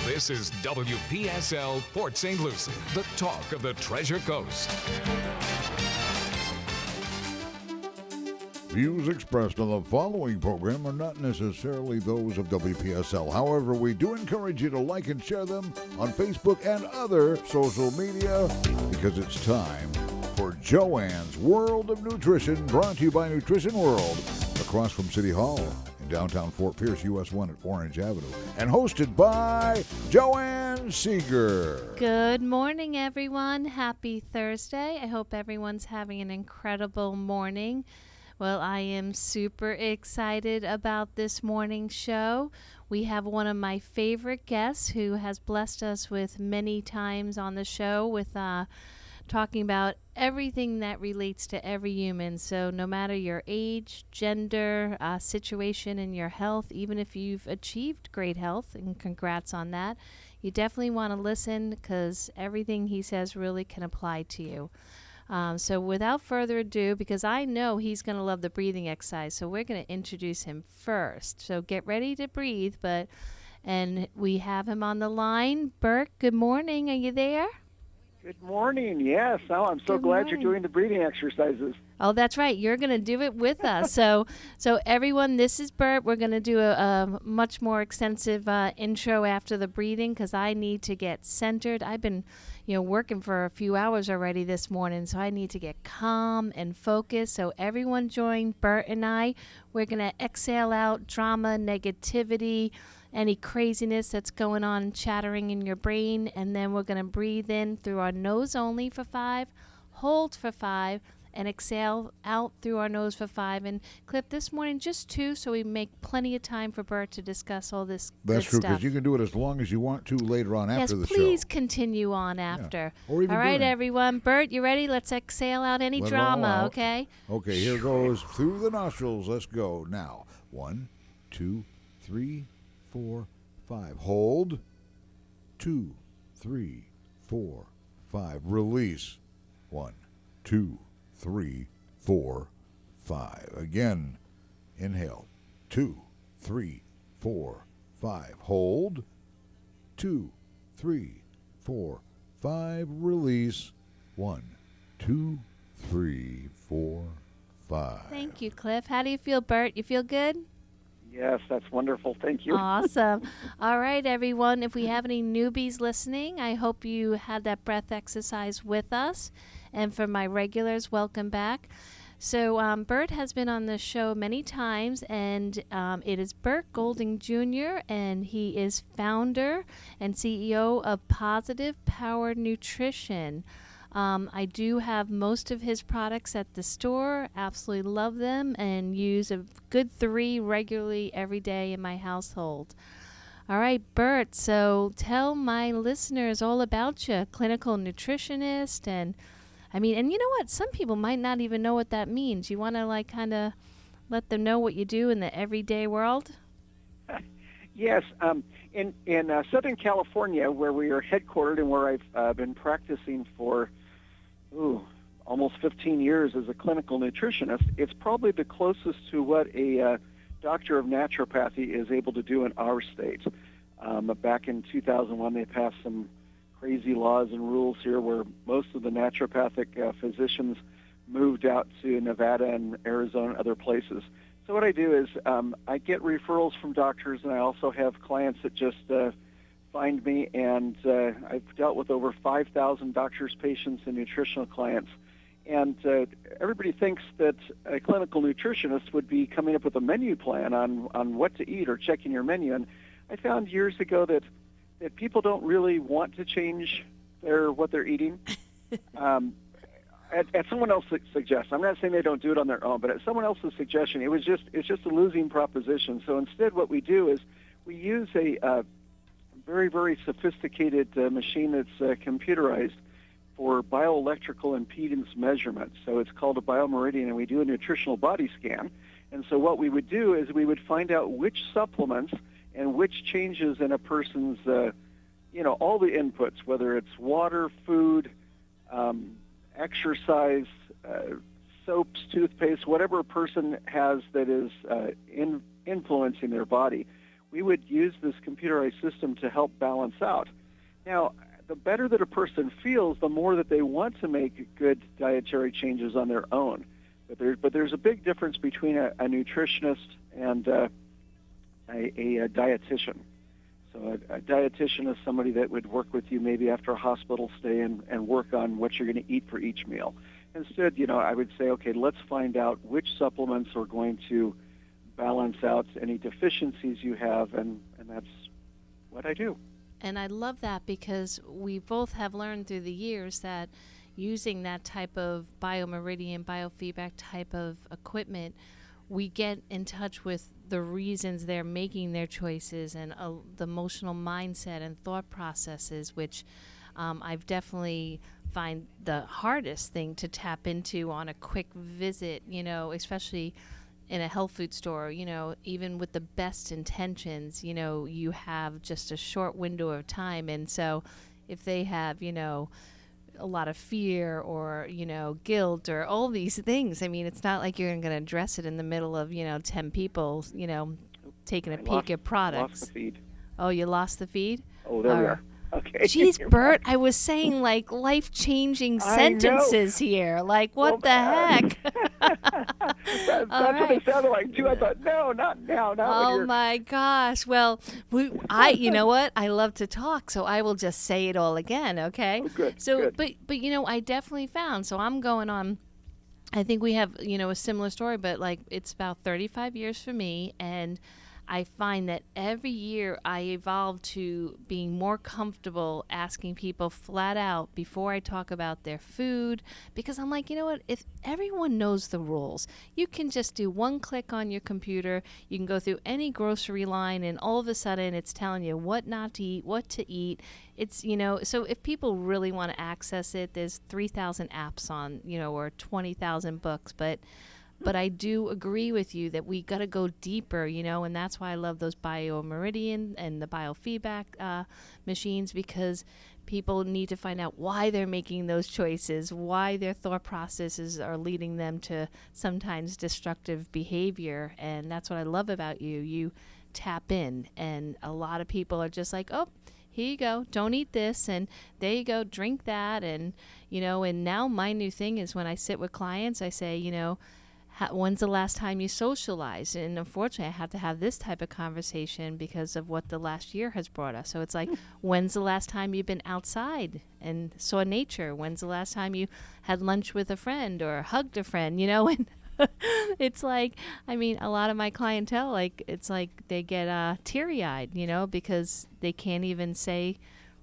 This is WPSL Port St. Lucie, the talk of the Treasure Coast. Views expressed on the following program are not necessarily those of WPSL. However, we do encourage you to like and share them on Facebook and other social media because it's time for Joanne's World of Nutrition, brought to you by Nutrition World, across from City Hall in downtown Fort Pierce, US 1 at Orange Avenue, and hosted by Joanne Seeger. Good morning, everyone. Happy Thursday. I hope everyone's having an incredible morning. Well, I am super excited about this morning's show. We have one of my favorite guests who has blessed us with many times on the show with talking about everything that relates to every human. So no matter your age, gender, situation in your health, even if you've achieved great health, and congrats on that, you definitely want to listen because everything he says really can apply to you. So without further ado, because I know he's going to love the breathing exercise, so we're going to introduce him first. So get ready to breathe, and we have him on the line. Bert, good morning. Are you there? Good morning. Yes. Oh, I'm so glad you're doing the breathing exercises. Oh, that's right. You're going to do it with us. So everyone, this is Bert. We're going to do a much more extensive intro after the breathing because I need to get centered. I've been, working for a few hours already this morning, so I need to get calm and focused. So everyone join Bert and I. We're going to exhale out drama, negativity, any craziness that's going on, chattering in your brain, and then we're going to breathe in through our nose only for 5, hold for 5, and exhale out through our nose for 5. And Cliff, this morning just 2, so we make plenty of time for Bert to discuss all this That's good true, stuff. because you can do it as long as you want to later on after the show. Yes, please continue on after. Yeah. Or even all right, during. Everyone. Bert, you ready? Let's exhale out any Let it all drama, out. okay? Okay, here goes through the nostrils. Let's go now. 1, 2, 3, 4, 5. Hold. 2, 3, 4, 5. Release. 1, 2, 3, 4, 5. Again. Inhale. 2, 3, 4, 5. Hold. 2, 3, 4, 5. Release. 1, 2, 3, 4, 5. Thank you, Cliff. How do you feel, Bert? You feel good? Yes, that's wonderful. Thank you. Awesome. All right, everyone. If we have any newbies listening, I hope you had that breath exercise with us. And for my regulars, welcome back. So Bert has been on the show many times, and it is Bert Golding Jr., and he is founder and CEO of Positive Power Nutrition. I do have most of his products at the store, absolutely love them, and use a good 3 regularly every day in my household. All right, Bert, so tell my listeners all about you, clinical nutritionist, and you know what? Some people might not even know what that means. You want to kind of let them know what you do in the everyday world? Yes. In Southern California, where we are headquartered and where I've been practicing for almost 15 years as a clinical nutritionist, it's probably the closest to what a doctor of naturopathy is able to do in our state. Back in 2001, they passed some crazy laws and rules here where most of the naturopathic physicians moved out to Nevada and Arizona and other places. So what I do is I get referrals from doctors, and I also have clients that just find me, and I've dealt with over 5,000 doctors, patients, and nutritional clients. And everybody thinks that a clinical nutritionist would be coming up with a menu plan on what to eat or checking your menu. And I found years ago that people don't really want to change what they're eating. At someone else's suggestion. I'm not saying they don't do it on their own, but at someone else's suggestion, it's just a losing proposition. So instead, what we do is we use a very, very sophisticated machine that's computerized for bioelectrical impedance measurement. So it's called a biomeridian, and we do a nutritional body scan. And so what we would do is we would find out which supplements and which changes in a person's, all the inputs, whether it's water, food, exercise, soaps, toothpaste, whatever a person has that is influencing their body. we would use this computerized system to help balance out. Now, the better that a person feels, the more that they want to make good dietary changes on their own. But there's a big difference between a nutritionist and a dietitian. So a dietitian is somebody that would work with you maybe after a hospital stay and work on what you're going to eat for each meal. Instead, I would say, okay, let's find out which supplements are going to balance out any deficiencies you have, and that's what I do. And I love that because we both have learned through the years that using that type of biomeridian, biofeedback type of equipment, we get in touch with the reasons they're making their choices and the emotional mindset and thought processes, which I've definitely find the hardest thing to tap into on a quick visit, especially in a health food store, even with the best intentions, you have just a short window of time. And so if they have, a lot of fear or, guilt or all these things, I mean, it's not like you're going to address it in the middle of, 10 people, taking a peek at products. Lost the feed. Oh, you lost the feed? Oh, there we are. Okay. Jeez, Bert, I was saying like life-changing sentences here. Like, what the heck? That's what it sounded like, too. I thought, no, not now. Oh, my gosh. Well, you know what? I love to talk, so I will just say it all again, okay? Oh, good. So, good. But I definitely found, so I'm going on, I think we have, a similar story, but like it's about 35 years for me, and I find that every year I evolve to being more comfortable asking people flat out before I talk about their food, because I'm like, if everyone knows the rules, you can just do one click on your computer, you can go through any grocery line, and all of a sudden it's telling you what not to eat, what to eat. It's, so if people really want to access it, there's 3,000 apps on, or 20,000 books, but I do agree with you that we got to go deeper, and that's why I love those biomeridian and the biofeedback machines, because people need to find out why they're making those choices, why their thought processes are leading them to sometimes destructive behavior. And that's what I love about you. You tap in, and a lot of people are just like, oh, here you go, don't eat this, and there you go, drink that. And, and now my new thing is when I sit with clients, I say, when's the last time you socialized? And unfortunately, I have to have this type of conversation because of what the last year has brought us. So it's like, when's the last time you've been outside and saw nature? When's the last time you had lunch with a friend or hugged a friend, And it's like, I mean, a lot of my clientele, like, it's like they get teary-eyed, because they can't even say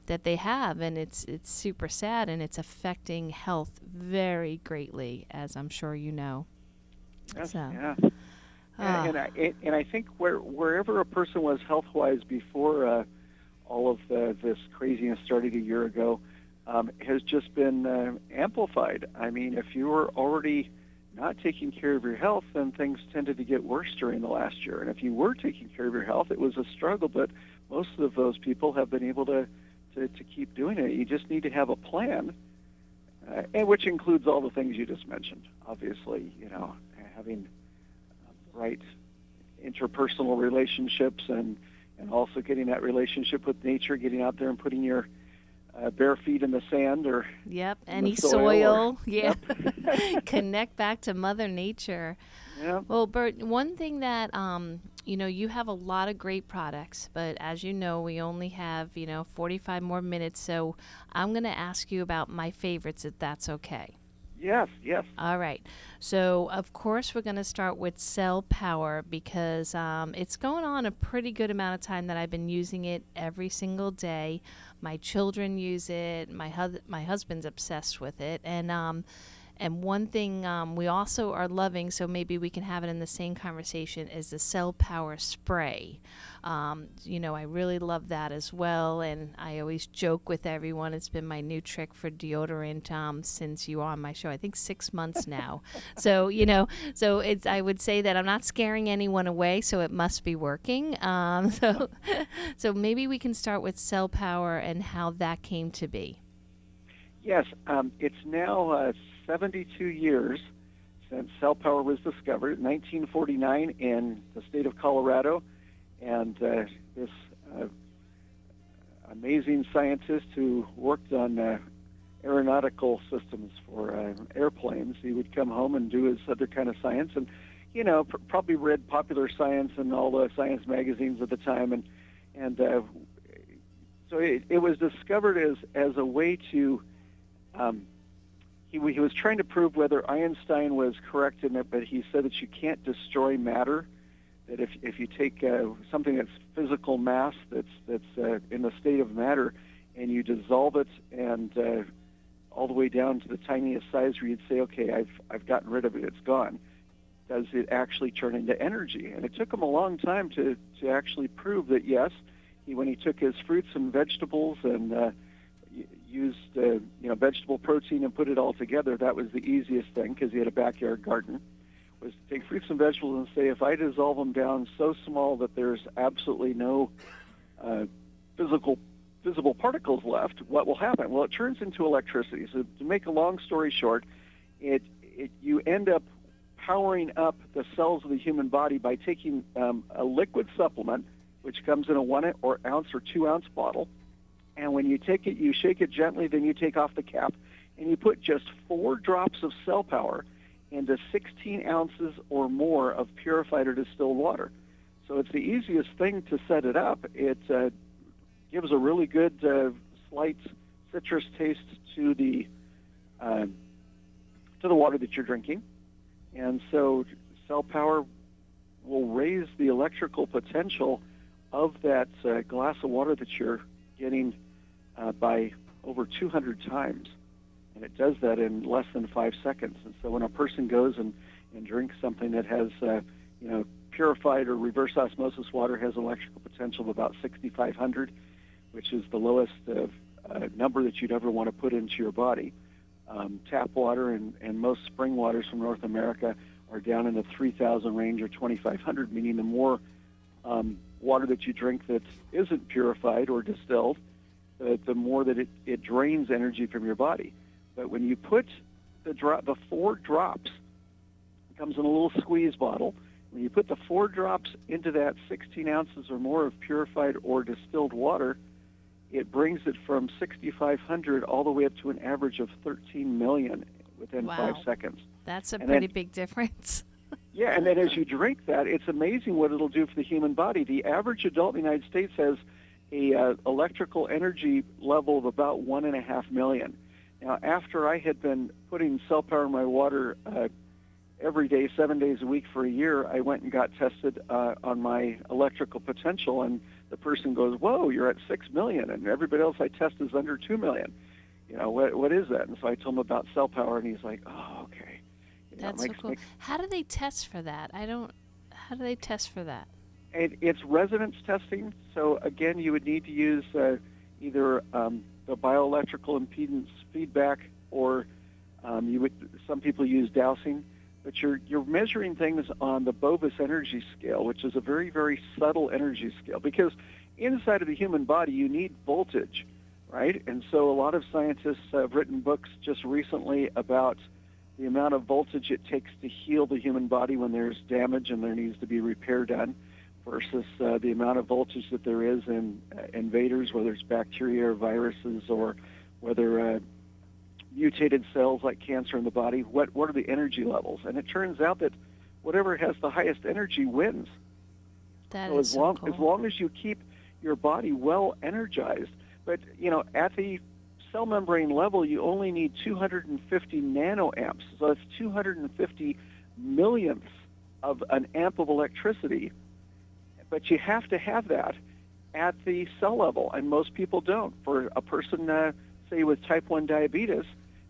that they have, and it's super sad, and it's affecting health very greatly, as I'm sure you know. Yes, So. yeah. And I think wherever a person was health-wise before all of this craziness started a year ago has just been amplified. I mean, if you were already not taking care of your health, then things tended to get worse during the last year. And if you were taking care of your health, it was a struggle, but most of those people have been able to keep doing it. You just need to have a plan, and which includes all the things you just mentioned, obviously, having right interpersonal relationships and also getting that relationship with nature, getting out there and putting your bare feet in the sand or any soil. Yep. Connect back to Mother Nature. Yeah. Well, Bert, one thing that you have a lot of great products, but as you know, we only have 45 more minutes, so I'm going to ask you about my favorites, if that's okay. Yes. All right. So, of course, we're going to start with Cell Power because it's going on a pretty good amount of time that I've been using it every single day. My children use it. My husband's obsessed with it. And one thing we also are loving, so maybe we can have it in the same conversation, is the Cell Power Spray. I really love that as well, and I always joke with everyone. It's been my new trick for deodorant since you were on my show. I think 6 months now. So I would say that I'm not scaring anyone away, so it must be working. So maybe we can start with Cell Power and how that came to be. Yes, it's now 72 years since Cell Power was discovered, 1949 in the state of Colorado, And this amazing scientist who worked on aeronautical systems for airplanes, he would come home and do his other kind of science, and probably read Popular Science and all the science magazines at the time, and so it was discovered as a way to. He was trying to prove whether Einstein was correct in it, but he said that you can't destroy matter. That if you take something that's physical mass that's in the state of matter, and you dissolve it and all the way down to the tiniest size, where you'd say, okay, I've gotten rid of it, it's gone. Does it actually turn into energy? And it took him a long time to actually prove that yes. When he took his fruits and vegetables and used vegetable protein and put it all together, that was the easiest thing because he had a backyard garden, was to take fruits and vegetables and say, if I dissolve them down so small that there's absolutely no visible particles left, what will happen? Well, it turns into electricity. So to make a long story short, you end up powering up the cells of the human body by taking a liquid supplement, which comes in a 1 ounce or 2 ounce bottle. And when you take it, you shake it gently, then you take off the cap, and you put just 4 drops of cell power into 16 ounces or more of purified or distilled water. So it's the easiest thing to set it up. It gives a really good slight citrus taste to the water that you're drinking. And so cell power will raise the electrical potential of that glass of water that you're getting by over 200 times. And it does that in less than 5 seconds. And so when a person goes and drinks something that has, purified or reverse osmosis water, has electrical potential of about 6,500, which is the lowest number that you'd ever want to put into your body. Tap water and most spring waters from North America are down in the 3,000 range or 2,500, meaning the more water that you drink that isn't purified or distilled, the more that it drains energy from your body. But when you put the 4 drops, it comes in a little squeeze bottle. When you put the 4 drops into that 16 ounces or more of purified or distilled water, it brings it from 6,500 all the way up to an average of 13 million within 5 seconds. That's a pretty big difference. Yeah, and then as you drink that, it's amazing what it'll do for the human body. The average adult in the United States has a electrical energy level of about 1.5 million. Now, after I had been putting cell power in my water every day, 7 days a week for a year, I went and got tested on my electrical potential, and the person goes, "Whoa, you're at 6 million, and everybody else I test is under 2 million. What is that?" And so I told him about cell power, and he's like, "Oh, okay." That's so cool. How do they test for that? How do they test for that? It's resonance testing. So again, you would need to use either the bioelectrical impedance feedback, or some people use dowsing. But you're measuring things on the Bovis energy scale, which is a very, very subtle energy scale. Because inside of the human body, you need voltage, right? And so a lot of scientists have written books just recently about the amount of voltage it takes to heal the human body when there's damage and there needs to be repair done, versus the amount of voltage that there is in invaders, whether it's bacteria or viruses, or whether mutated cells like cancer in the body. What are the energy levels? And it turns out that whatever has the highest energy wins. That is so cool. As long as you keep your body well energized, but at the cell membrane level, you only need 250 nanoamps. So that's 250 millionths of an amp of electricity. But you have to have that at the cell level, and most people don't. For a person, say, with type 1 diabetes,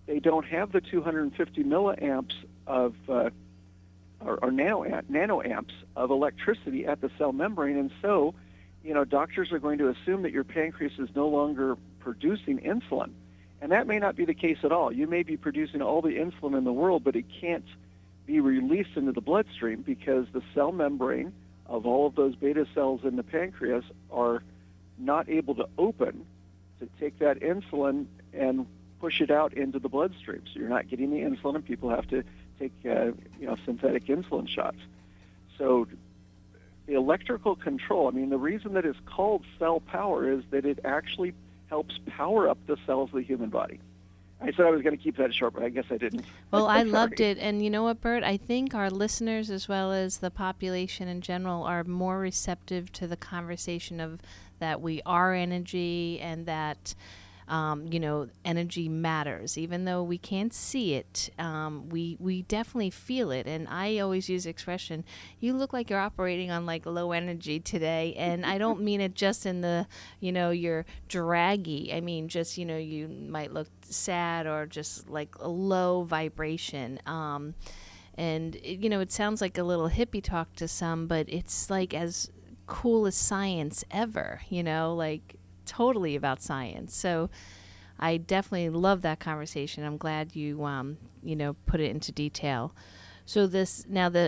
they don't have the 250 milliamps of or nanoamps of electricity at the cell membrane, and so doctors are going to assume that your pancreas is no longer producing insulin. And that may not be the case at all. You may be producing all the insulin in the world, but it can't be released into the bloodstream because the cell membrane of all of those beta cells in the pancreas are not able to open to take that insulin and push it out into the bloodstream. So you're not getting the insulin, and people have to take synthetic insulin shots. So the electrical control, I mean, the reason that it's called cell power is that it actually helps power up the cells of the human body. I said I was going to keep that short, but I guess I didn't. Well, I loved it. And you know what, Bert? I think our listeners, as well as the population in general, are more receptive to the conversation of that we are energy and that, energy matters. Even though we can't see it, we definitely feel it. And I always use the expression, you look like you're operating on like low energy today. And I don't mean it just in the, you're draggy. I mean, just, you might look sad or just like a low vibration. And, it sounds like a little hippie talk to some, but it's like as cool as science ever, like totally about science. So I definitely love that conversation. I'm glad you, put it into detail. So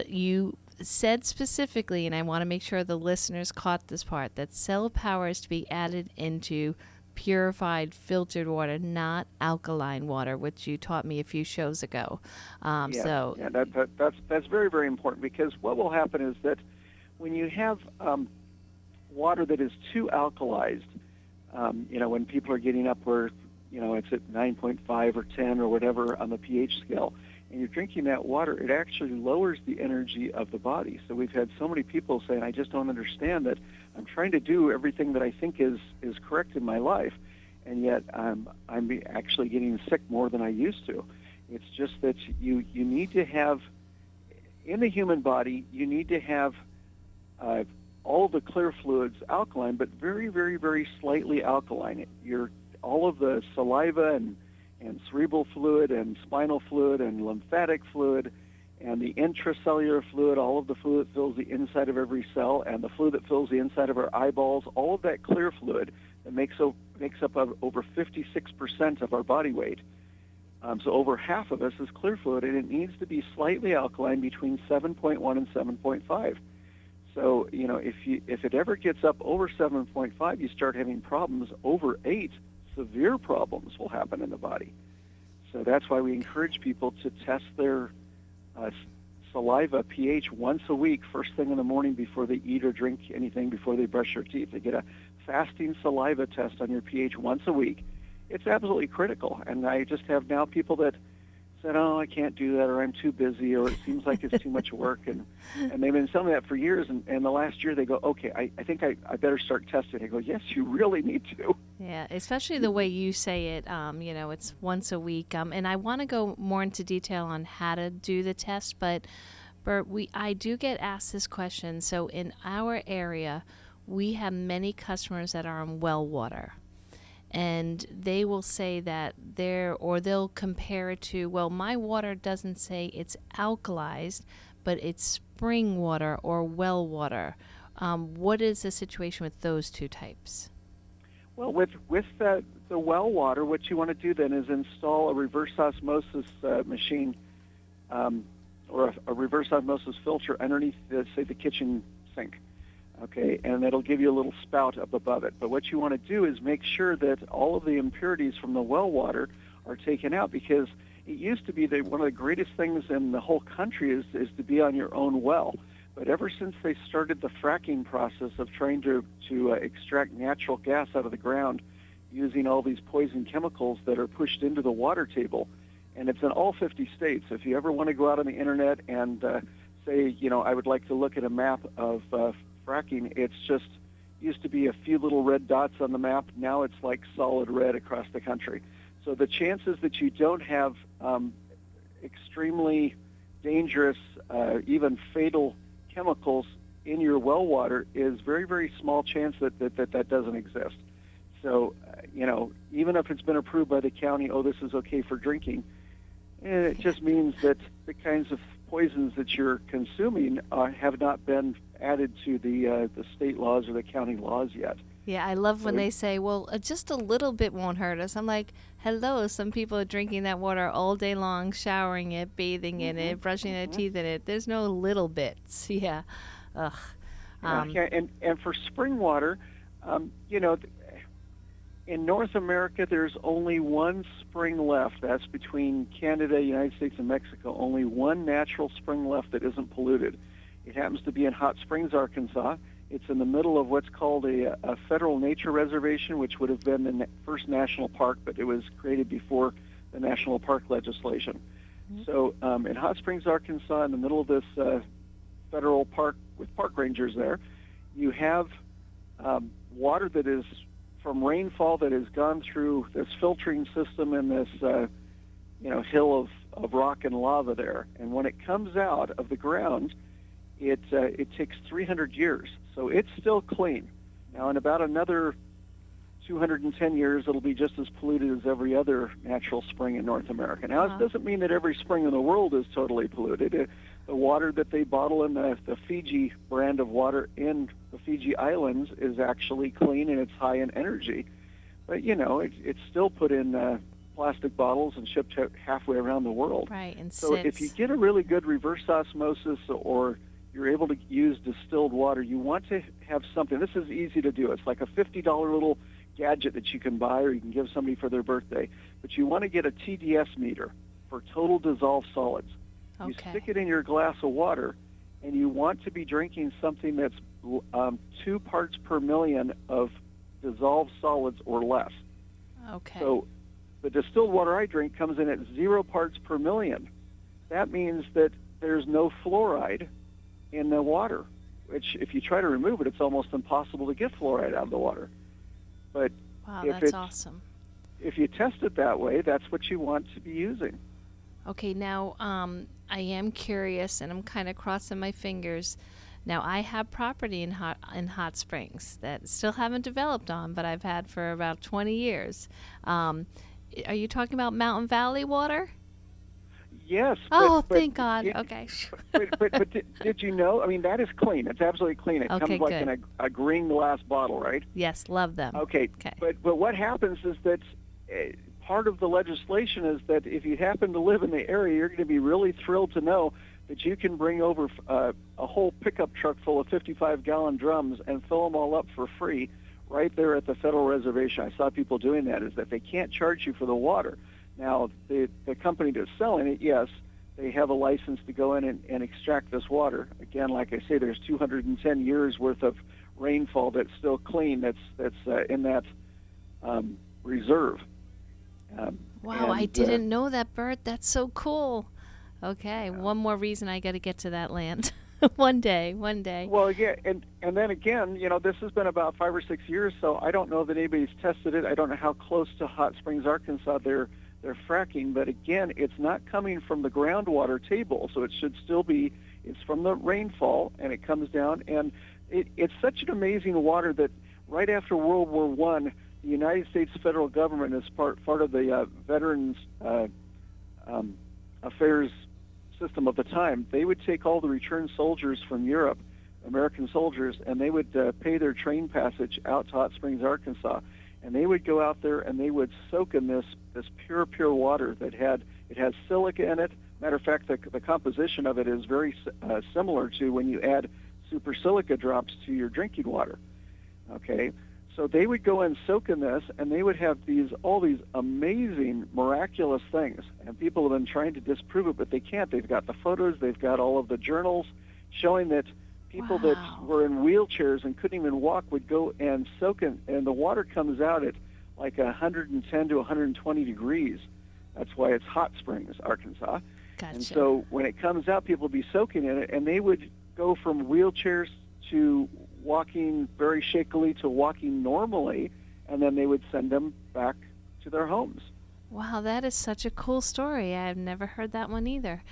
you said specifically, and I want to make sure the listeners caught this part, that cell power is to be added into purified filtered water, not alkaline water, which you taught me a few shows ago. That's very, very important, because what will happen is that when you have water that is too alkalized, when people are getting up where, it's at 9.5 or 10 or whatever on the pH scale, and you're drinking that water, it actually lowers the energy of the body. So we've had so many people saying, I just don't understand that. I'm trying to do everything that I think is correct in my life, and yet I'm actually getting sick more than I used to. It's just that you need to have, in the human body, you need to have all the clear fluids alkaline, but very, very, very slightly alkaline. All of the saliva and cerebral fluid and spinal fluid and lymphatic fluid and the intracellular fluid, all of the fluid that fills the inside of every cell, and the fluid that fills the inside of our eyeballs, all of that clear fluid that makes up over 56% of our body weight. So over half of us is clear fluid, and it needs to be slightly alkaline between 7.1 and 7.5. So, if it ever gets up over 7.5, you start having problems. Over 8, severe problems will happen in the body. So that's why we encourage people to test their saliva pH once a week, first thing in the morning before they eat or drink anything, before they brush their teeth. They get a fasting saliva test on your pH once a week. It's absolutely critical. And I just have now people that said, oh, I can't do that, or I'm too busy, or it seems like it's too much work. And they've been telling me that for years. And the last year they go, okay, I think I better start testing. I go, yes, you really need to. Yeah, especially the way you say it, it's once a week. And I want to go more into detail on how to do the test, but Bert, I do get asked this question. So in our area, we have many customers that are on well water. And they will say that they'll compare it to, well, my water doesn't say it's alkalized, but it's spring water or well water. What is the situation with those two types? Well, with the well water, what you want to do then is install a reverse osmosis machine or a reverse osmosis filter underneath, say, the kitchen sink. Okay, and that'll give you a little spout up above it. But what you want to do is make sure that all of the impurities from the well water are taken out, because it used to be that one of the greatest things in the whole country is to be on your own well. But ever since they started the fracking process of trying to extract natural gas out of the ground using all these poison chemicals that are pushed into the water table, and it's in all 50 states. If you ever want to go out on the internet and say, I would like to look at a map of fracking, it's just used to be a few little red dots on the map. Now it's like solid red across the country. So the chances that you don't have extremely dangerous, even fatal chemicals in your well water is very, very small chance that doesn't exist. So, even if it's been approved by the county, this is okay for drinking, it just means that the kinds of poisons that you're consuming have not been added to the state laws or the county laws yet. Yeah, I love when they say, well, just a little bit won't hurt us. I'm like, hello, some people are drinking that water all day long, showering it, bathing in it, brushing their teeth in it. There's no little bits. Yeah. Ugh. And for spring water, in North America, there's only one spring left. That's between Canada, United States, and Mexico. Only one natural spring left that isn't polluted. It happens to be in Hot Springs, Arkansas. It's in the middle of what's called a federal nature reservation, which would have been the first national park, but it was created before the national park legislation. Mm-hmm. So in Hot Springs, Arkansas, in the middle of this federal park with park rangers there, you have water that is from rainfall that has gone through this filtering system in this hill of rock and lava there. And when it comes out of the ground, it takes 300 years. So it's still clean. Now, in about another 210 years, it'll be just as polluted as every other natural spring in North America. Now, This doesn't mean that every spring in the world is totally polluted. The water that they bottle in the Fiji brand of water in the Fiji Islands is actually clean and it's high in energy. But, it's still put in plastic bottles and shipped halfway around the world. Right, and so if you get a really good reverse osmosis or you're able to use distilled water, you want to have something. This is easy to do. It's like a $50 little gadget that you can buy or you can give somebody for their birthday. But you want to get a TDS meter for total dissolved solids. Okay. You stick it in your glass of water, and you want to be drinking something that's 2 parts per million of dissolved solids or less. Okay. So the distilled water I drink comes in at 0 parts per million. That means that there's no fluoride in the water, which if you try to remove it, it's almost impossible to get fluoride out of the water. But wow, that's awesome. If you test it that way, that's what you want to be using. Okay, now I am curious, and I'm kind of crossing my fingers. Now, I have property in Hot Springs that still haven't developed on, but I've had for about 20 years. Are you talking about Mountain Valley water? Yes. Thank God. Okay. but did you know? I mean, that is clean. It's absolutely clean. It comes like good. in a green glass bottle, right? Yes, love them. Okay. But what happens is that part of the legislation is that if you happen to live in the area, you're going to be really thrilled to know that you can bring over a whole pickup truck full of 55-gallon drums and fill them all up for free right there at the federal reservation. I saw people doing that, is that they can't charge you for the water. Now, the company that's selling it, yes, they have a license to go in and extract this water. Again, like I say, there's 210 years worth of rainfall that's still clean that's in that reserve. Wow, I didn't know that, Bert. That's so cool. Okay, one more reason I got to get to that land. One day. Well, yeah, and then again, this has been about 5 or 6 years, so I don't know that anybody's tested it. I don't know how close to Hot Springs, Arkansas they're fracking, but again, it's not coming from the groundwater table, so it should still be, it's from the rainfall, and it comes down, and it's such an amazing water that right after World War I, the United States federal government, as part of the Veterans Affairs system of the time, they would take all the returned soldiers from Europe, American soldiers, and they would pay their train passage out to Hot Springs, Arkansas, and they would go out there and they would soak in this pure water that has silica in it. Matter of fact, the composition of it is very similar to when you add super silica drops to your drinking water. Okay, so they would go and soak in this, and they would have all these amazing, miraculous things. And people have been trying to disprove it, but they can't. They've got the photos, they've got all of the journals showing that people that were in wheelchairs and couldn't even walk would go and soak in, and the water comes out at like 110 to 120 degrees. That's why it's Hot Springs, Arkansas. Gotcha. And so when it comes out, people would be soaking in it, and they would go from wheelchairs to walking very shakily to walking normally, and then they would send them back to their homes. Wow, that is such a cool story. I've never heard that one either.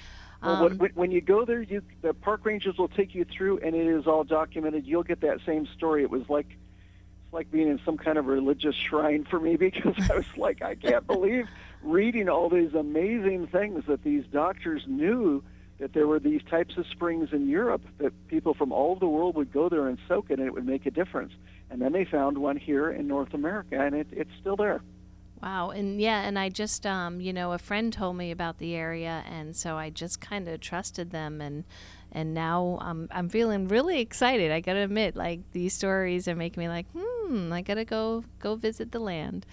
Well, when you go there, the park rangers will take you through, and it is all documented. You'll get that same story. It's like being in some kind of religious shrine for me, because I was like, I can't believe reading all these amazing things that these doctors knew that there were these types of springs in Europe that people from all over the world would go there and soak it, and it would make a difference. And then they found one here in North America, and it's still there. Wow, and I just, a friend told me about the area, and so I just kind of trusted them, and now I'm feeling really excited. I gotta admit, like, these stories are making me like, I gotta go visit the land.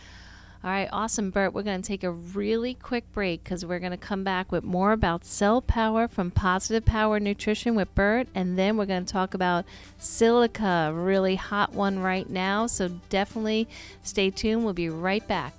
All right, awesome, Bert. We're going to take a really quick break because we're going to come back with more about cell power from Positive Power Nutrition with Bert, and then we're going to talk about Silica, a really hot one right now. So definitely stay tuned. We'll be right back.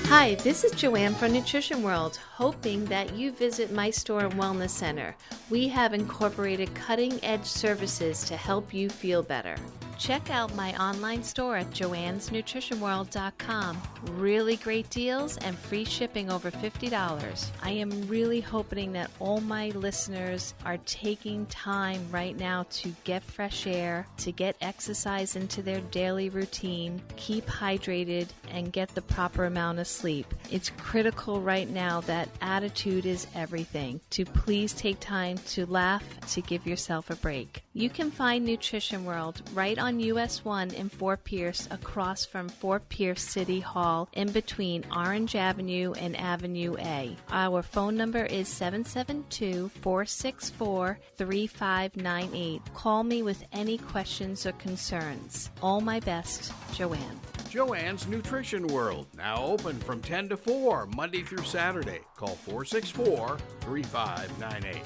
Hi, this is Joanne from Nutrition World, hoping that you visit my store and wellness center. We have incorporated cutting-edge services to help you feel better. Check out my online store at joannesnutritionworld.com. Really great deals and free shipping over $50. I am really hoping that all my listeners are taking time right now to get fresh air, to get exercise into their daily routine, keep hydrated, and get the proper amount of sleep. It's critical right now that attitude is everything. To please take time to laugh, to give yourself a break. You can find Nutrition World right on US 1 in Fort Pierce, across from Fort Pierce City Hall, in between Orange Avenue and Avenue A. Our phone number is 772-464-3598. Call me with any questions or concerns. All my best, Joanne. Joanne's Nutrition World, now open from 10 to 4, Monday through Saturday. Call 464-3598.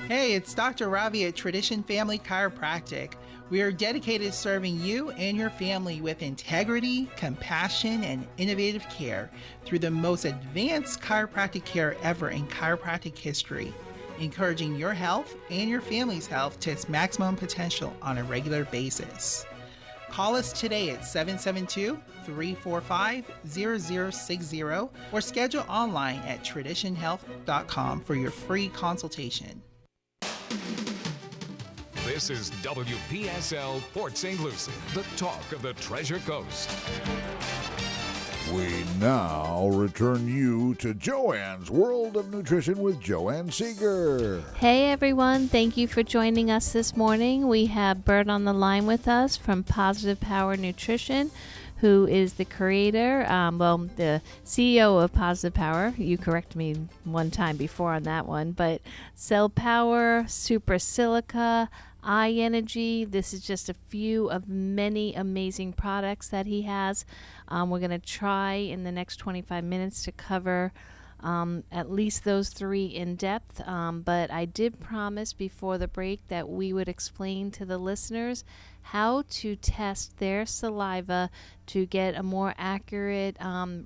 Hey, it's Dr. Ravi at Tradition Family Chiropractic. We are dedicated to serving you and your family with integrity, compassion, and innovative care through the most advanced chiropractic care ever in chiropractic history, encouraging your health and your family's health to its maximum potential on a regular basis. Call us today at 772-345-0060 or schedule online at traditionhealth.com for your free consultation. This is WPSL Port St. Lucie, the talk of the Treasure Coast. We now return you to Joanne's World of Nutrition with Joanne Seeger. Hey everyone, thank you for joining us this morning. We have Bert on the line with us from Positive Power Nutrition, who is the creator, the CEO of Positive Power. You corrected me one time before on that one, but Cell Power, Super Silica, Eye Energy. This is just a few of many amazing products that he has. We're going to try in the next 25 minutes to cover at least those three in depth. But I did promise before the break that we would explain to the listeners how to test their saliva to get a more accurate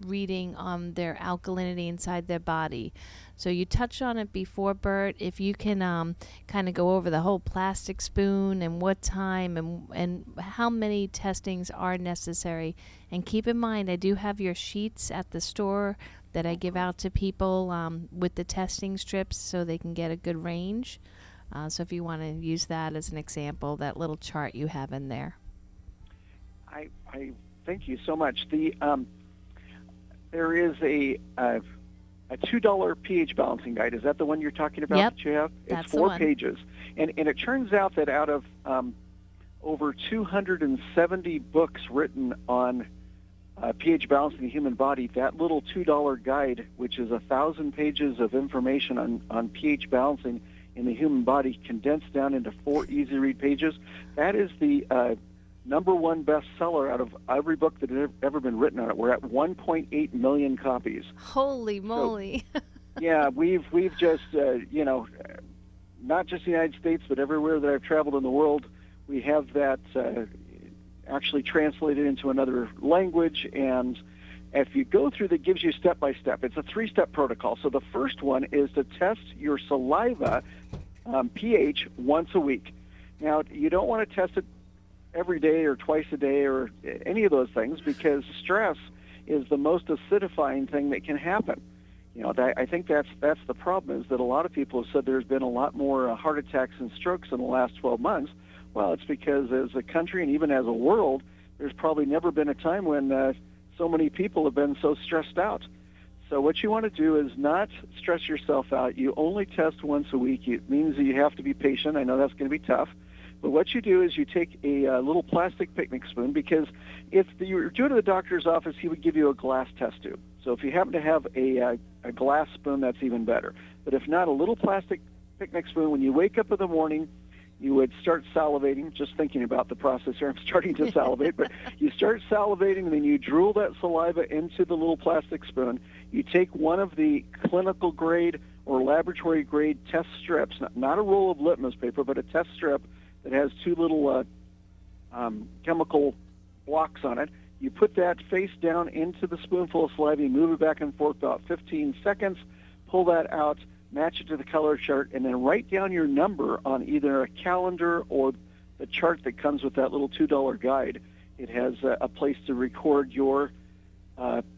reading on their alkalinity inside their body. So you touched on it before, Bert. If you can kind of go over the whole plastic spoon and what time and how many testings are necessary. And keep in mind, I do have your sheets at the store that I give out to people with the testing strips so they can get a good range. So if you want to use that as an example, that little chart you have in there. I thank you so much. There is a $2 pH balancing guide. Is that the one you're talking about? Yep, that you have? that's It's the 4 one. pages. And it turns out that out of over 270 books written on pH balance in the human body, that little $2 guide, which is 1,000 pages of information on pH balancing in the human body, condensed down into 4 easy-read pages, that is the number one bestseller out of every book that has ever been written on it. We're at 1.8 million copies. Holy moly. So, yeah, we've just, not just the United States, but everywhere that I've traveled in the world, we have that actually translated into another language. And if you go through that, gives you step-by-step. It's a 3-step protocol. So the first one is to test your saliva pH once a week. Now, you don't want to test it every day or twice a day or any of those things, because stress is the most acidifying thing that can happen. I think that's the problem, is that a lot of people have said there's been a lot more heart attacks and strokes in the last 12 months. Well, it's because as a country and even as a world, there's probably never been a time when so many people have been so stressed out. So what you want to do is not stress yourself out. You only test once a week. It means that you have to be patient. I know that's going to be tough. But what you do is you take a little plastic picnic spoon, because if you were to go to the doctor's office, he would give you a glass test tube. So if you happen to have a glass spoon, that's even better. But if not, a little plastic picnic spoon. When you wake up in the morning, you would start salivating, just thinking about the process here. I'm starting to salivate, but you start salivating, and then you drool that saliva into the little plastic spoon. You take one of the clinical grade or laboratory grade test strips, not a roll of litmus paper, but a test strip that has two little chemical blocks on it. You put that face down into the spoonful of saliva, you move it back and forth about 15 seconds, pull that out, match it to the color chart, and then write down your number on either a calendar or the chart that comes with that little $2 guide. It has a place to record your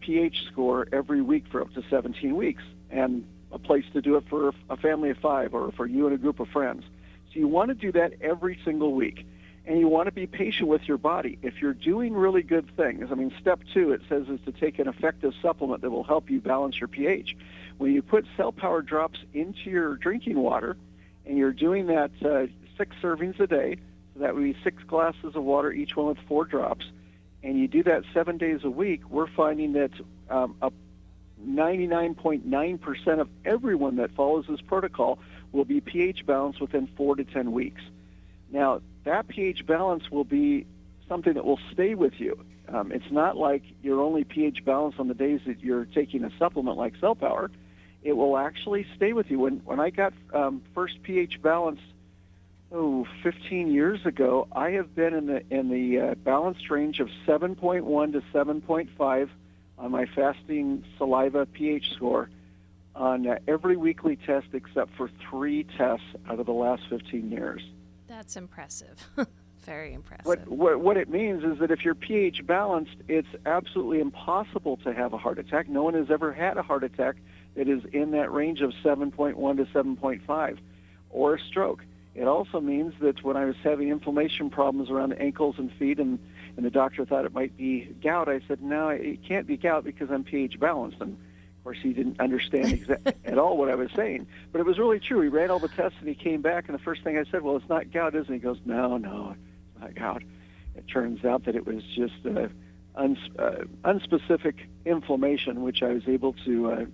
pH score every week for up to 17 weeks, and a place to do it for a family of 5 or for you and a group of friends. So you want to do that every single week, and you want to be patient with your body. If you're doing really good things, step 2, it says, is to take an effective supplement that will help you balance your pH. When you put Cell Power drops into your drinking water, and you're doing that 6 servings a day, so that would be 6 glasses of water, each one with 4 drops, and you do that 7 days a week, we're finding that 99.9% of everyone that follows this protocol will be pH balanced within 4 to 10 weeks. Now, that pH balance will be something that will stay with you. It's not like you're only pH balanced on the days that you're taking a supplement like Cell Power. It will actually stay with you. When I got first pH balanced 15 years ago, I have been in the balanced range of 7.1 to 7.5 on my fasting saliva pH score on every weekly test except for 3 tests out of the last 15 years. That's impressive. Very impressive. What it means is that if you're pH balanced, it's absolutely impossible to have a heart attack. No one has ever had a heart attack that is in that range of 7.1 to 7.5, or a stroke. It also means that when I was having inflammation problems around the ankles and feet, and the doctor thought it might be gout, I said, no, it can't be gout because I'm pH balanced. And of course, he didn't understand at all what I was saying. But it was really true. He ran all the tests, and he came back, and the first thing I said, well, it's not gout, is it? He goes, no, it's not gout. It turns out that it was just unspecific inflammation, which I was able to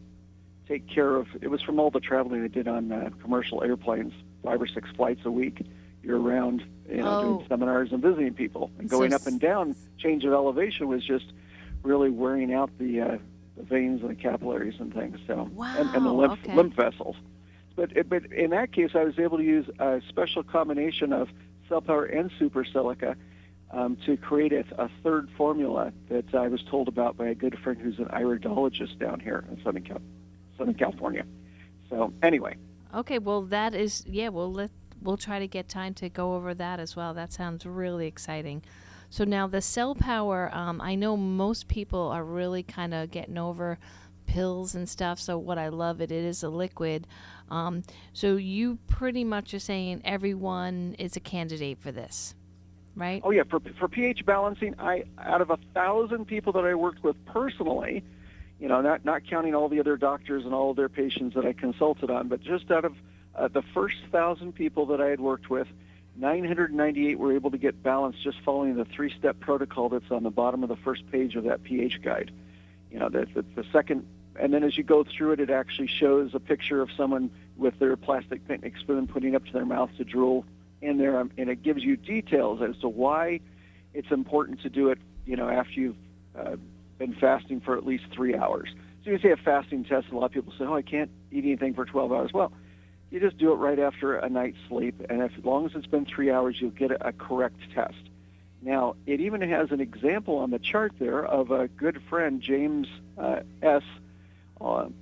take care of. It was from all the traveling I did on commercial airplanes, 5 or 6 flights a week, year-round, doing seminars and visiting people. And going up and down, change of elevation was just really wearing out the veins and the capillaries and things, so and the lymph vessels. But in that case, I was able to use a special combination of Cell Power and Super Silica to create a third formula that I was told about by a good friend who's an iridologist down here in Southern California. So anyway. Okay, well that is we'll try to get time to go over that as well. That sounds really exciting. So now the Cell Power, I know most people are really kind of getting over pills and stuff. So what I love it is a liquid. So you pretty much are saying everyone is a candidate for this, right? Oh yeah, for pH balancing, out of 1,000 people that I worked with personally, not counting all the other doctors and all of their patients that I consulted on, but just out of the first 1,000 people that I had worked with, 998 were able to get balanced just following the 3-step protocol that's on the bottom of the first page of that pH guide. The second, and then as you go through it, it actually shows a picture of someone with their plastic picnic spoon putting up to their mouth to drool in there, and it gives you details as to why it's important to do it, after you've been fasting for at least 3 hours. So you say a fasting test, a lot of people say, I can't eat anything for 12 hours. Well, you just do it right after a night's sleep, and as long as it's been 3 hours, you'll get a correct test. Now, it even has an example on the chart there of a good friend, James S.,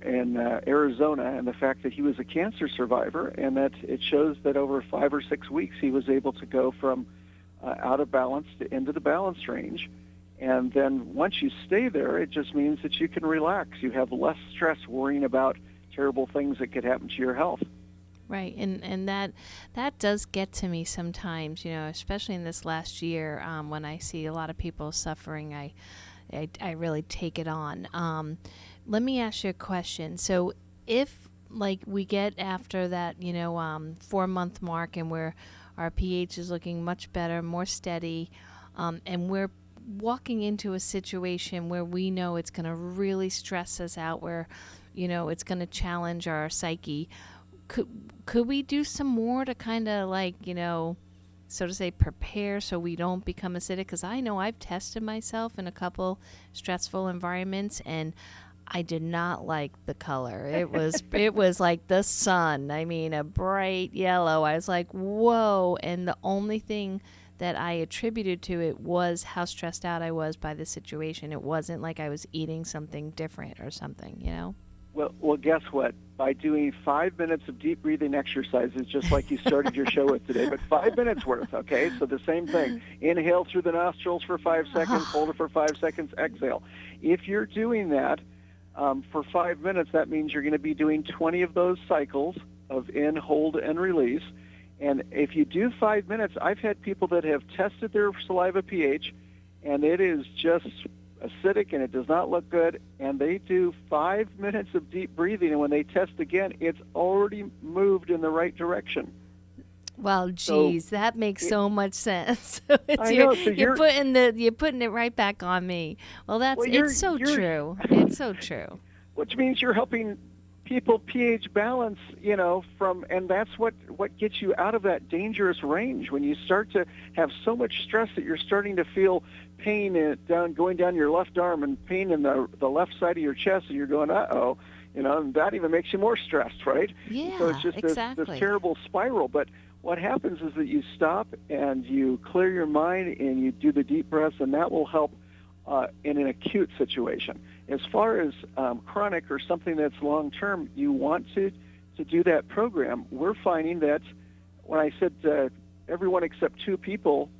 in Arizona, and the fact that he was a cancer survivor, and that it shows that over 5 or 6 weeks he was able to go from out of balance to into the balance range. And then once you stay there, it just means that you can relax. You have less stress worrying about terrible things that could happen to your health. Right, and that does get to me sometimes, especially in this last year when I see a lot of people suffering, I really take it on. Let me ask you a question. So if, we get after that, 4-month mark and where our pH is looking much better, more steady, and we're walking into a situation where we know it's going to really stress us out, where, it's going to challenge our psyche, could we do some more to kind of so to say, prepare so we don't become acidic? Because I know I've tested myself in a couple stressful environments, and I did not like the color. It was like the sun. I mean, a bright yellow. I was like, whoa. And the only thing that I attributed to it was how stressed out I was by the situation. It wasn't like I was eating something different or something, Well, guess what? By doing 5 minutes of deep breathing exercises, just like you started your show with today, but 5 minutes worth, okay? So the same thing. Inhale through the nostrils for 5 seconds, hold it for 5 seconds, exhale. If you're doing that for 5 minutes, that means you're going to be doing 20 of those cycles of in, hold, and release. And if you do 5 minutes, I've had people that have tested their saliva pH, and it is just acidic and it does not look good, and they do 5 minutes of deep breathing, and when they test again, it's already moved in the right direction. Well, geez, that makes so much sense. You're putting it right back on me. Well, it's so true. It's so true. Which means you're helping people pH balance, and that's what gets you out of that dangerous range. When you start to have so much stress that you're starting to feel pain going down your left arm and pain in the left side of your chest, and you're going, uh-oh, and that even makes you more stressed, right? Yeah, so it's just exactly. this terrible spiral. But what happens is that you stop and you clear your mind and you do the deep breaths, and that will help in an acute situation. As far as chronic or something that's long-term, you want to do that program. We're finding that when I said everyone except 2 people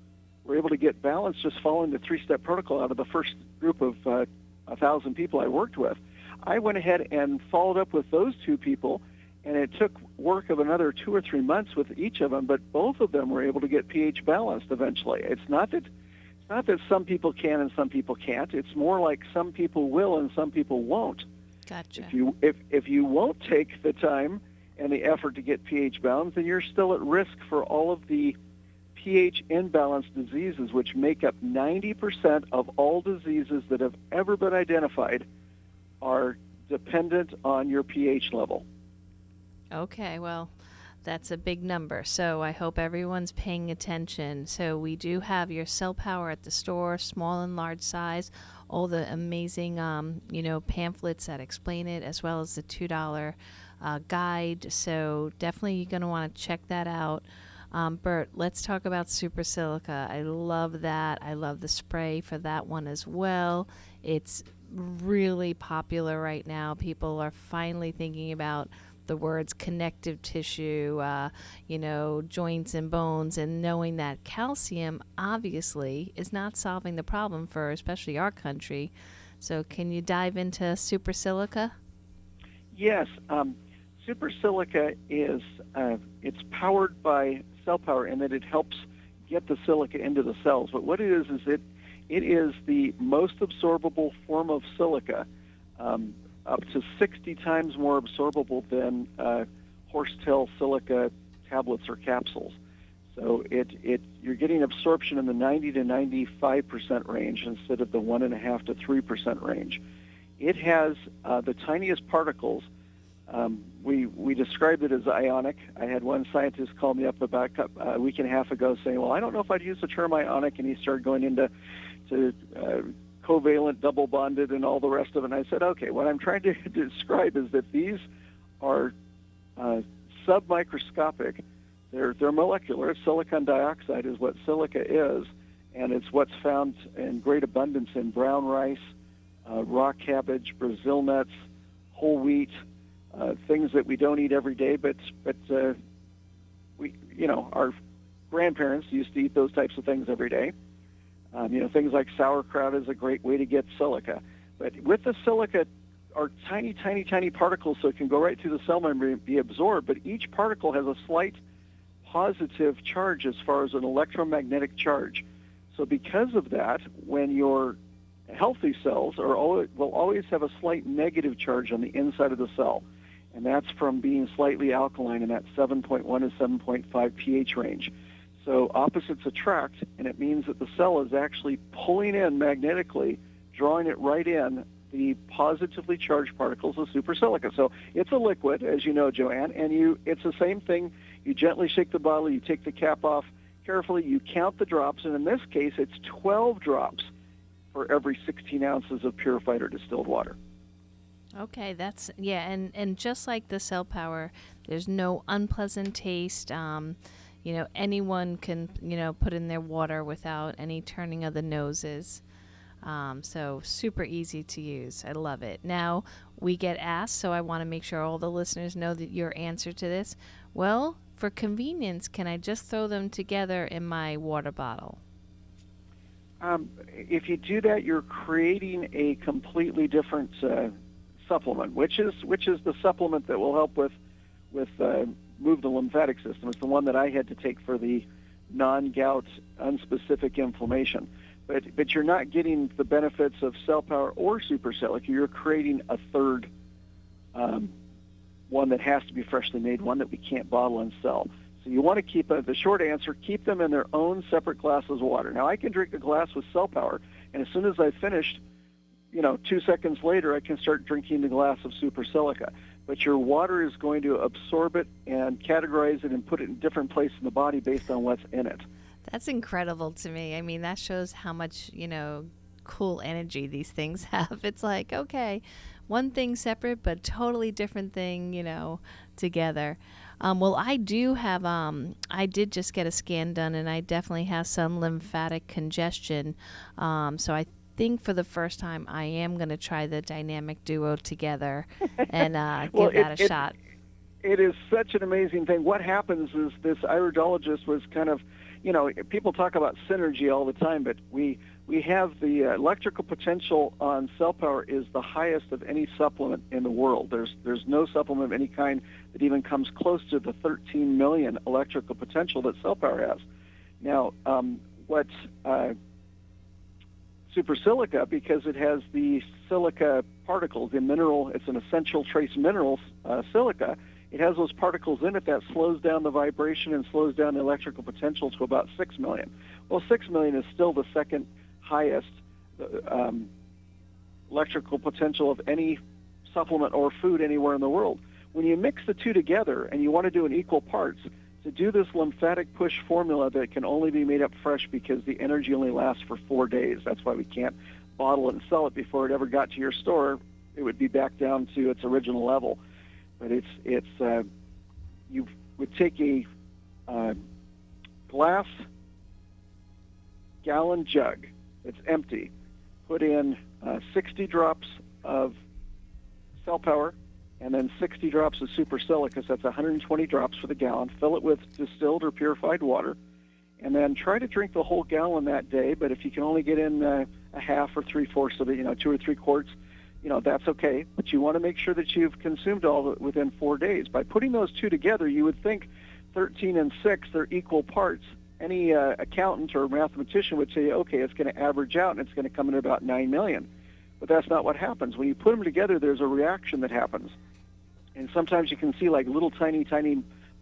were able to get balance just following the 3-step protocol out of the first group of 1,000 people I worked with, I went ahead and followed up with those 2 people, and it took work of another 2 or 3 months with each of them, but both of them were able to get pH balanced eventually. It's not that some people can and some people can't. It's more like some people will and some people won't. Gotcha. If you won't take the time and the effort to get pH balanced, then you're still at risk for all of the pH imbalanced diseases, which make up 90% of all diseases that have ever been identified, are dependent on your pH level. Okay, well, that's a big number, so I hope everyone's paying attention. So we do have your Cell Power at the store, small and large size, all the amazing, pamphlets that explain it, as well as the $2 guide. So definitely you're going to want to check that out. Bert, let's talk about Super Silica. I love that. I love the spray for that one as well. It's really popular right now. People are finally thinking about the words connective tissue, joints and bones, and knowing that calcium obviously is not solving the problem for especially our country. So can you dive into Super Silica? Yes. Super Silica is it's powered by Cell Power in that it helps get the silica into the cells. But what it is it is the most absorbable form of silica, up to 60 times more absorbable than horsetail silica tablets or capsules. So you're getting absorption in the 90 to 95% range instead of the 1.5 to 3% range. It has the tiniest particles. We described it as ionic. I had one scientist call me up about a week and a half ago saying, well, I don't know if I'd use the term ionic, and he started going into covalent, double bonded, and all the rest of it. And I said, okay, what I'm trying to describe is that these are submicroscopic. They're molecular. Silicon dioxide is what silica is, and it's what's found in great abundance in brown rice, raw cabbage, Brazil nuts, whole wheat, things that we don't eat every day, but our grandparents used to eat those types of things every day. Things like sauerkraut is a great way to get silica. But with the silica are tiny, tiny, tiny particles, so it can go right through the cell membrane and be absorbed, but each particle has a slight positive charge as far as an electromagnetic charge. So because of that, when your healthy cells will always have a slight negative charge on the inside of the cell, and that's from being slightly alkaline in that 7.1 to 7.5 pH range. So opposites attract, and it means that the cell is actually pulling in magnetically, drawing it right in the positively charged particles of super silica. So it's a liquid, as you know, Joanne, and it's the same thing. You gently shake the bottle, you take the cap off carefully, you count the drops, and in this case, it's 12 drops for every 16 ounces of purified or distilled water. Okay, that's, yeah, and just like the Cell Power, there's no unpleasant taste. Anyone can, put in their water without any turning of the noses. So super easy to use. I love it. Now, we get asked, so I want to make sure all the listeners know that your answer to this. Well, for convenience, can I just throw them together in my water bottle? If you do that, you're creating a completely different supplement, which is the supplement that will help with move the lymphatic system. It's the one that I had to take for the non-gout unspecific inflammation. But you're not getting the benefits of Cell Power or Super Silica. You're creating a third one that has to be freshly made, one that we can't bottle and sell. So you want to keep the short answer, keep them in their own separate glasses of water. Now, I can drink a glass with Cell Power, and as soon as I've finished, 2 seconds later, I can start drinking the glass of Super Silica. But your water is going to absorb it and categorize it and put it in different places in the body based on what's in it. That's incredible to me. I mean, that shows how much, cool energy these things have. It's like, okay, one thing separate, but totally different thing, together. Well, I do have, I did just get a scan done, and I definitely have some lymphatic congestion. So I think for the first time, I am going to try the dynamic duo together and give that a shot. It is such an amazing thing. What happens is this iridologist was kind of, people talk about synergy all the time, but we have the electrical potential on Cell Power is the highest of any supplement in the world. There's no supplement of any kind that even comes close to the 13 million electrical potential that Cell Power has. Now, what Super Silica, because it has the silica particles, the mineral, it's an essential trace mineral, silica. It has those particles in it that slows down the vibration and slows down the electrical potential to about 6 million. Well, 6 million is still the second highest electrical potential of any supplement or food anywhere in the world. When you mix the two together and you want to do in equal parts, to do this lymphatic push formula that can only be made up fresh because the energy only lasts for 4 days. That's why we can't bottle it and sell it before it ever got to your store. It would be back down to its original level. But you would take a glass gallon jug that's empty, put in 60 drops of Cell Power, and then 60 drops of Super Silica, so that's 120 drops for the gallon. Fill it with distilled or purified water, and then try to drink the whole gallon that day. But if you can only get in a half or 3/4 of it, 2 or 3 quarts, that's okay. But you want to make sure that you've consumed all of it within 4 days. By putting those two together, you would think 13 and 6, they're equal parts. Any accountant or mathematician would say, okay, it's going to average out and it's going to come in at about 9 million. But that's not what happens. When you put them together, there's a reaction that happens. And sometimes you can see like little tiny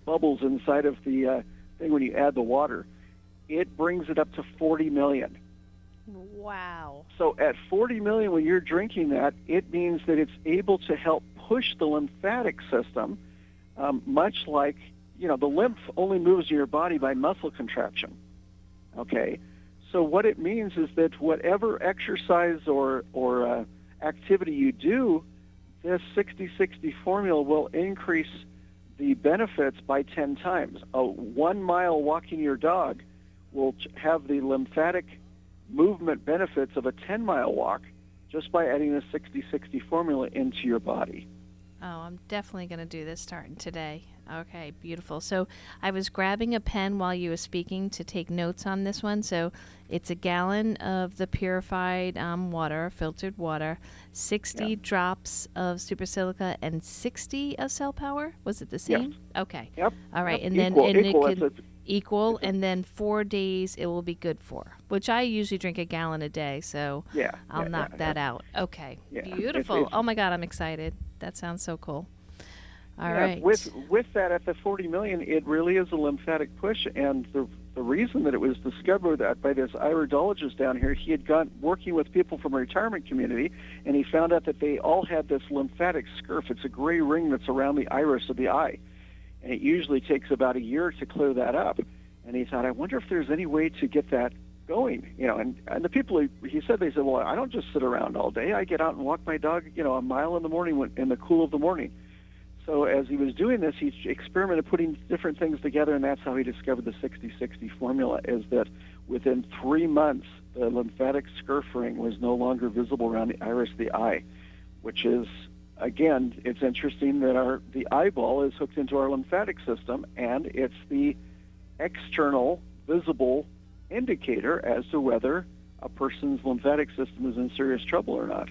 bubbles inside of the thing when you add the water. It brings it up to 40 million. Wow. So at 40 million, when you're drinking that, it means that it's able to help push the lymphatic system, much like, the lymph only moves in your body by muscle contraction. Okay? So what it means is that whatever exercise or activity you do, this 60-60 formula will increase the benefits by 10 times. A 1 mile walking your dog will have the lymphatic movement benefits of a 10-mile walk just by adding the 60-60 formula into your body. Oh, I'm definitely going to do this starting today. Okay, beautiful. So I was grabbing a pen while you were speaking to take notes on this one. So it's a gallon of the purified water, filtered water, 60 drops of Super Silica, and 60 of Cell Power. Was it the same? Yes. Okay. Yep. All right. Yep. And then Equal, and then 4 days it will be good for, which I usually drink a gallon a day. So I'll knock that out. Okay. Yeah. Beautiful. Oh my God, I'm excited. That sounds so cool. All right. With that, at the 40 million, it really is a lymphatic push, and the reason that it was discovered that by this iridologist down here, he had gone working with people from a retirement community, and he found out that they all had this lymphatic scurf. It's a gray ring that's around the iris of the eye, and it usually takes about a year to clear that up. And he thought, I wonder if there's any way to get that going, and the people he said, they said, well, I don't just sit around all day. I get out and walk my dog, a mile in the morning in the cool of the morning. So as he was doing this, he experimented putting different things together, and that's how he discovered the 60-60 formula, is that within 3 months, the lymphatic scurf ring was no longer visible around the iris of the eye, which is, again, it's interesting that the eyeball is hooked into our lymphatic system, and it's the external visible indicator as to whether a person's lymphatic system is in serious trouble or not.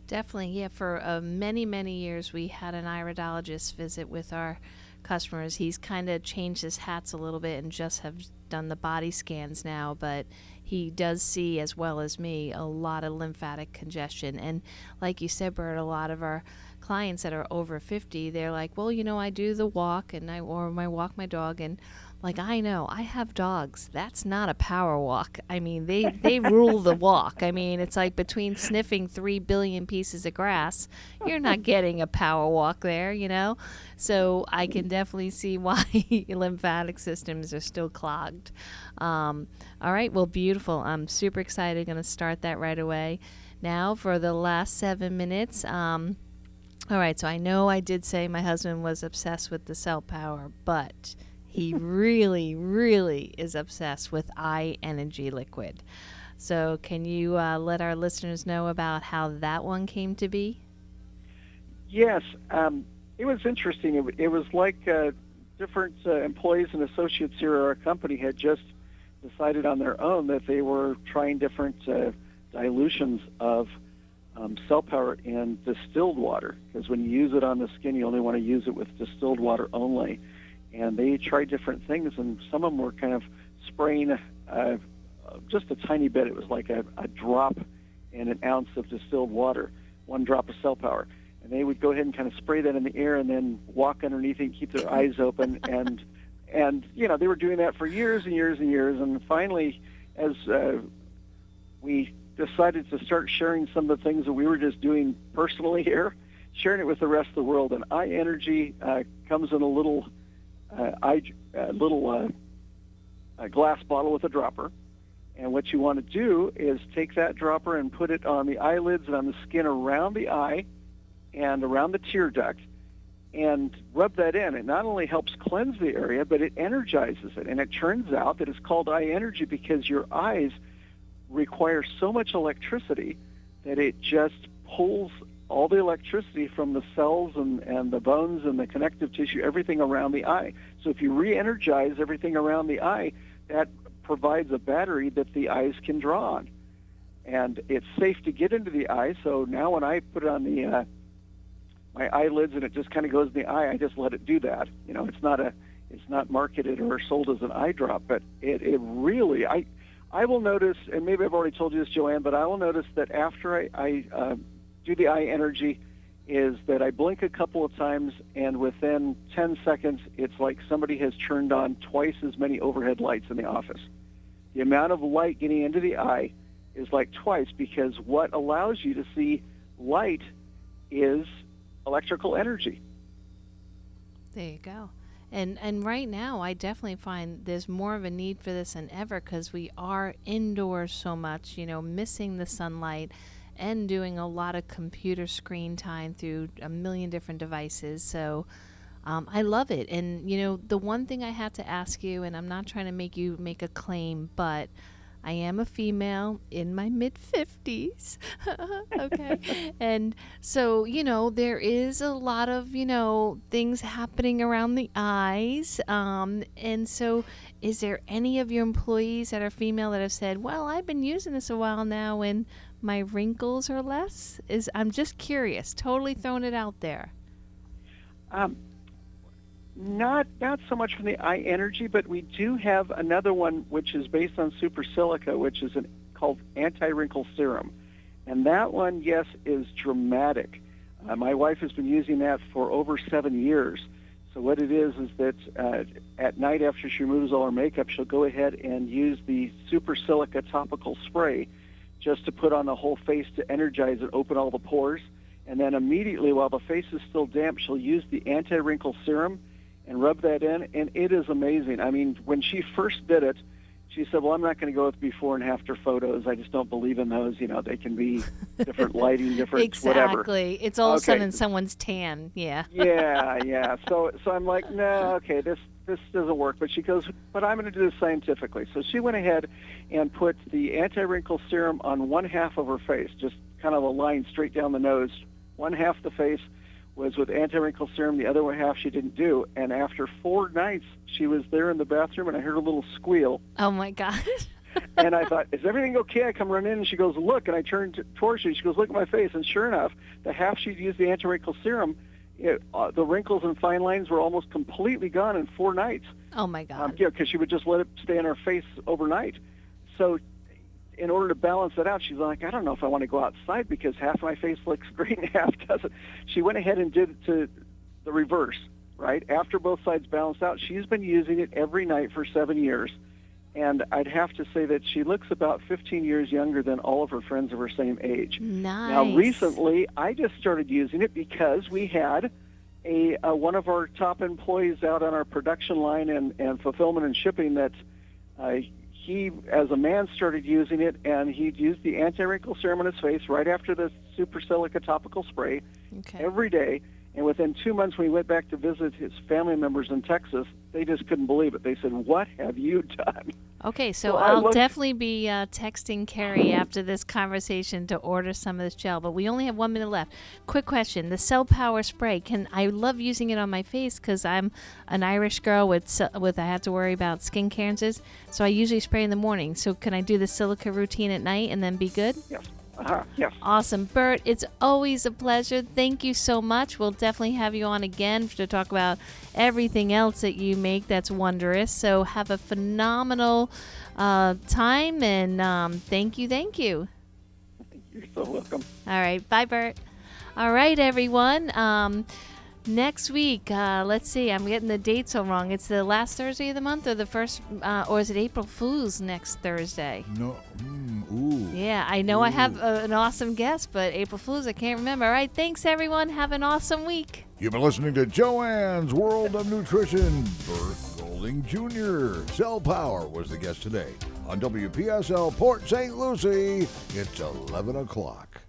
Definitely, yeah. For many, many years, we had an iridologist visit with our customers. He's kind of changed his hats a little bit and just have done the body scans now, but he does see, as well as me, a lot of lymphatic congestion. And like you said, Bert, a lot of our clients that are over 50, they're like, well, I do the walk, and I walk my dog, and like, I know, I have dogs. That's not a power walk. I mean, they rule the walk. I mean, it's like between sniffing 3 billion pieces of grass, you're not getting a power walk there, So I can definitely see why lymphatic systems are still clogged. All right, well, beautiful. I'm super excited. Going to start that right away. Now, for the last 7 minutes, all right, so I know I did say my husband was obsessed with the cell power, but he really, really is obsessed with eye energy liquid. So can you let our listeners know about how that one came to be? Yes. It was interesting. It was like different employees and associates here at our company had just decided on their own that they were trying different dilutions of cell power in distilled water, because when you use it on the skin, you only want to use it with distilled water only. And they tried different things, and some of them were kind of spraying just a tiny bit. It was like a drop in an ounce of distilled water, 1 drop of cell power. And they would go ahead and kind of spray that in the air and then walk underneath it and keep their eyes open. And they were doing that for years and years and years. And finally, as we decided to start sharing some of the things that we were just doing personally here, sharing it with the rest of the world. And eye energy comes in a little glass bottle with a dropper, and what you want to do is take that dropper and put it on the eyelids and on the skin around the eye and around the tear duct, and rub that in. It not only helps cleanse the area, but it energizes it, and it turns out that it's called eye energy because your eyes require so much electricity that it just pulls all the electricity from the cells and the bones and the connective tissue, everything around the eye. So if you re-energize everything around the eye, that provides a battery that the eyes can draw on. And it's safe to get into the eye, so now when I put it on the my eyelids and it just kind of goes in the eye, I just let it do that. It's not marketed or sold as an eye drop, but it really, I will notice, and maybe I've already told you this, Joanne, but I will notice that after I do the eye energy, is that I blink a couple of times, and within 10 seconds, it's like somebody has turned on twice as many overhead lights in the office. The amount of light getting into the eye is like twice, because what allows you to see light is electrical energy. There you go. And right now, I definitely find there's more of a need for this than ever, because we are indoors so much, missing the sunlight, and doing a lot of computer screen time through a million different devices. So I love it. And, the one thing I had to ask you, and I'm not trying to make you make a claim, but I am a female in my mid-50s. Okay. And so, there is a lot of, things happening around the eyes. And so is there any of your employees that are female that have said, well, I've been using this a while now and my wrinkles are less? I'm just curious, totally throwing it out there. Not so much from the eye energy, but we do have another one which is based on super silica, which is called Anti-Wrinkle Serum. And that one, yes, is dramatic. My wife has been using that for over 7 years. So what it is that at night after she removes all her makeup, she'll go ahead and use the Super Silica topical spray just to put on the whole face to energize and open all the pores. And then immediately, while the face is still damp, she'll use the Anti-Wrinkle Serum and rub that in, and it is amazing. I mean, when she first did it, she said, well, I'm not going to go with before and after photos. I just don't believe in those. You know, they can be different lighting, different whatever. Exactly. It's all of a sudden someone's tan. Yeah. Yeah. So I'm like, no, okay, this doesn't work. But she goes, but I'm going to do this scientifically. So she went ahead and put the Anti-Wrinkle Serum on one half of her face, just kind of a line straight down the nose. One half the face was with Anti-Wrinkle Serum, the other half she didn't do. And after 4 nights, she was there in the bathroom, and I heard a little squeal. Oh, my God. And I thought, is everything okay? I come running in, and she goes, look. And I turned towards her. She goes, look at my face. And sure enough, the half she'd used the Anti-Wrinkle Serum, the wrinkles and fine lines were almost completely gone in 4 nights. Oh, my God. Because she would just let it stay on her face overnight. So in order to balance it out, she's like, I don't know if I want to go outside because half my face looks great and half doesn't. She went ahead and did it to the reverse, right? After both sides balanced out, she's been using it every night for 7 years. And I'd have to say that she looks about 15 years younger than all of her friends of her same age. Nice. Now, recently, I just started using it because we had one of our top employees out on our production line and fulfillment and shipping that he, as a man, started using it, and he'd use the Anti-Wrinkle Serum on his face right after the Super Silica topical spray every day. And within 2 months, when he went back to visit his family members in Texas, they just couldn't believe it. They said, what have you done? Okay, so I'll definitely be texting Carrie after this conversation to order some of this gel, but we only have 1 minute left. Quick question, the Cell Power Spray, I love using it on my face because I'm an Irish girl with I have to worry about skin cancers, so I usually spray in the morning. So can I do the silica routine at night and then be good? Yes. Yes. Awesome. Bert, it's always a pleasure. Thank you so much. We'll definitely have you on again to talk about everything else that you make that's wondrous. So have a phenomenal time, and thank you. You're so welcome. All right. Bye, Bert. All right, everyone. Next week, let's see. I'm getting the dates all wrong. It's the last Thursday of the month, or the first, or is it April Fool's next Thursday? No. Ooh. Yeah, I know. Ooh. I have an awesome guest, but April Fool's, I can't remember. All right, thanks, everyone. Have an awesome week. You've been listening to Joanne's World of Nutrition. Bert Golding Jr. Cell Power was the guest today on WPSL Port St. Lucie. It's 11 o'clock.